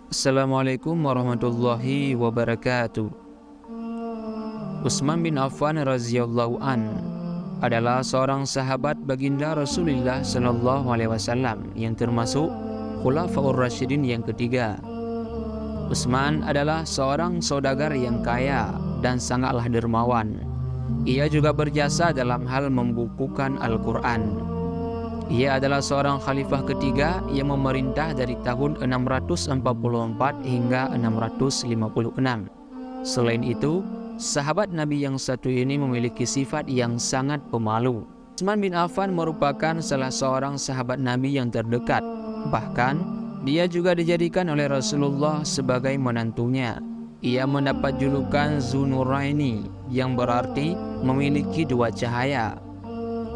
Assalamualaikum warahmatullahi wabarakatuh. Utsman bin Affan radhiyallahu an adalah seorang sahabat baginda Rasulullah sallallahu alaihi wasallam yang termasuk Khulafaur Rasyidin yang ketiga. Utsman adalah seorang saudagar yang kaya dan sangatlah dermawan. Ia juga berjasa dalam hal membukukan Al-Quran. Ia adalah seorang khalifah ketiga yang memerintah dari tahun 644 hingga 656. Selain itu, sahabat Nabi yang satu ini memiliki sifat yang sangat pemalu. Utsman bin Affan merupakan salah seorang sahabat Nabi yang terdekat. Bahkan, dia juga dijadikan oleh Rasulullah sebagai menantunya. Ia mendapat julukan Dzunuraini yang berarti memiliki dua cahaya.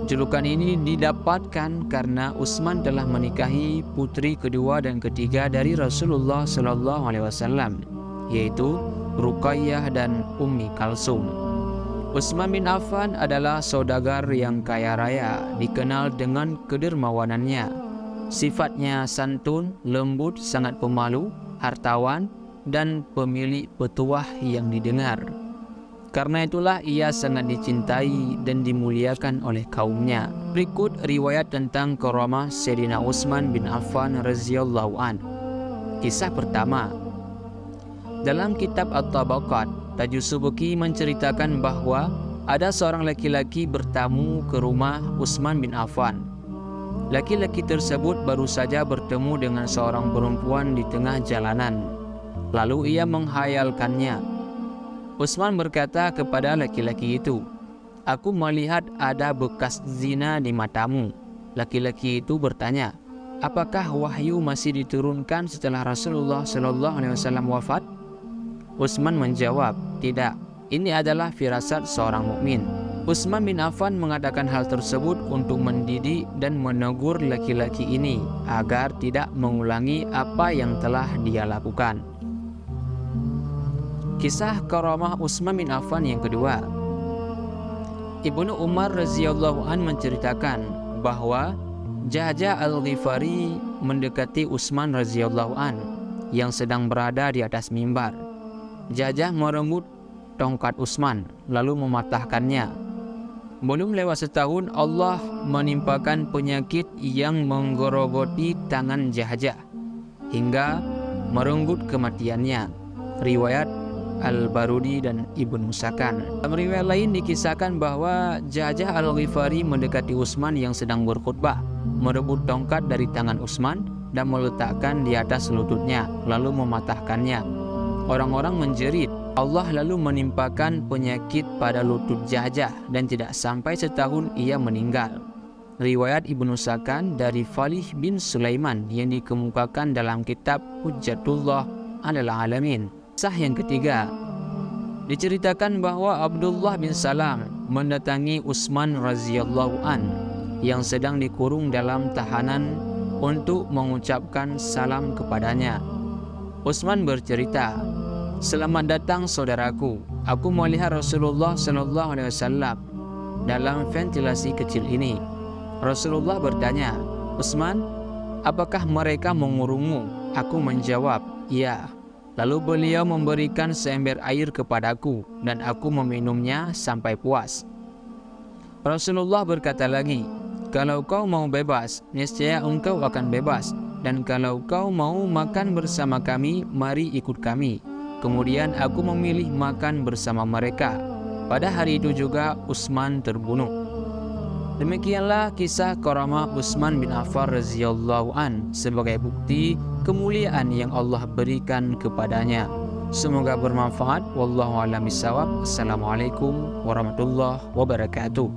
Julukan ini didapatkan karena Utsman telah menikahi putri kedua dan ketiga dari Rasulullah Sallallahu Alaihi Wasallam, yaitu Ruqayyah dan Ummi Kalsum. Utsman bin Affan adalah saudagar yang kaya raya, dikenal dengan kedermawanannya. Sifatnya santun, lembut, sangat pemalu, hartawan, dan pemilik petuah yang didengar. Karena itulah ia sangat dicintai dan dimuliakan oleh kaumnya. Berikut riwayat tentang karamah Sayyidina Utsman bin Affan radhiyallahu an. Kisah pertama. Dalam kitab At-Tabaqat, Tajusubuki menceritakan bahwa ada seorang laki-laki bertamu ke rumah Utsman bin Affan. Laki-laki tersebut baru saja bertemu dengan seorang perempuan di tengah jalanan. Lalu ia menghayalkannya. Utsman berkata kepada laki-laki itu, "Aku melihat ada bekas zina di matamu." Laki-laki itu bertanya, "Apakah wahyu masih diturunkan setelah Rasulullah Sallallahu Alaihi Wasallam wafat?" Utsman menjawab, "Tidak, ini adalah firasat seorang mukmin." Utsman bin Affan mengatakan hal tersebut untuk mendidik dan menegur laki-laki ini agar tidak mengulangi apa yang telah dia lakukan. Kisah karamah Utsman bin Affan yang kedua. Ibnu Umar radhiyallahu an menceritakan bahwa Ja'ja al-Ghifari mendekati Utsman radhiyallahu an yang sedang berada di atas mimbar. Ja'ja merenggut tongkat Utsman lalu mematahkannya. Belum lewat setahun Allah menimpakan penyakit yang menggerogoti tangan Ja'ja hingga merenggut kematiannya. Riwayat Al-Barudi dan Ibnu Sakan. Dalam riwayat lain dikisahkan bahwa Ja'ja al-Ghifari mendekati Utsman yang sedang berkhutbah, merebut tongkat dari tangan Utsman dan meletakkan di atas lututnya, lalu mematahkannya. Orang-orang menjerit. Allah lalu menimpakan penyakit pada lutut Ja'ja dan tidak sampai setahun ia meninggal. Riwayat Ibnu Sakan dari Falih bin Sulaiman yang dikemukakan dalam kitab Hujjatullah 'alal Alamin. Kisah yang ketiga. Diceritakan bahwa Abdullah bin Salam mendatangi Utsman radhiyallahu an yang sedang dikurung dalam tahanan untuk mengucapkan salam kepadanya. Utsman bercerita, "Selamat datang saudaraku. Aku melihat Rasulullah sallallahu alaihi wasallam dalam ventilasi kecil ini." Rasulullah bertanya, "Utsman, apakah mereka mengurungmu?" Aku menjawab, "Ya." Lalu beliau memberikan seember air kepadaku dan aku meminumnya sampai puas. Rasulullah berkata lagi, "Kalau kau mau bebas, niscaya engkau akan bebas. Dan kalau kau mau makan bersama kami, mari ikut kami." Kemudian aku memilih makan bersama mereka. Pada hari itu juga Utsman terbunuh. Demikianlah kisah karamah Utsman bin Affan radhiyallahu an sebagai bukti kemuliaan yang Allah berikan kepadanya. Semoga bermanfaat. Wallahu a'lam bishawab. Assalamualaikum warahmatullahi wabarakatuh.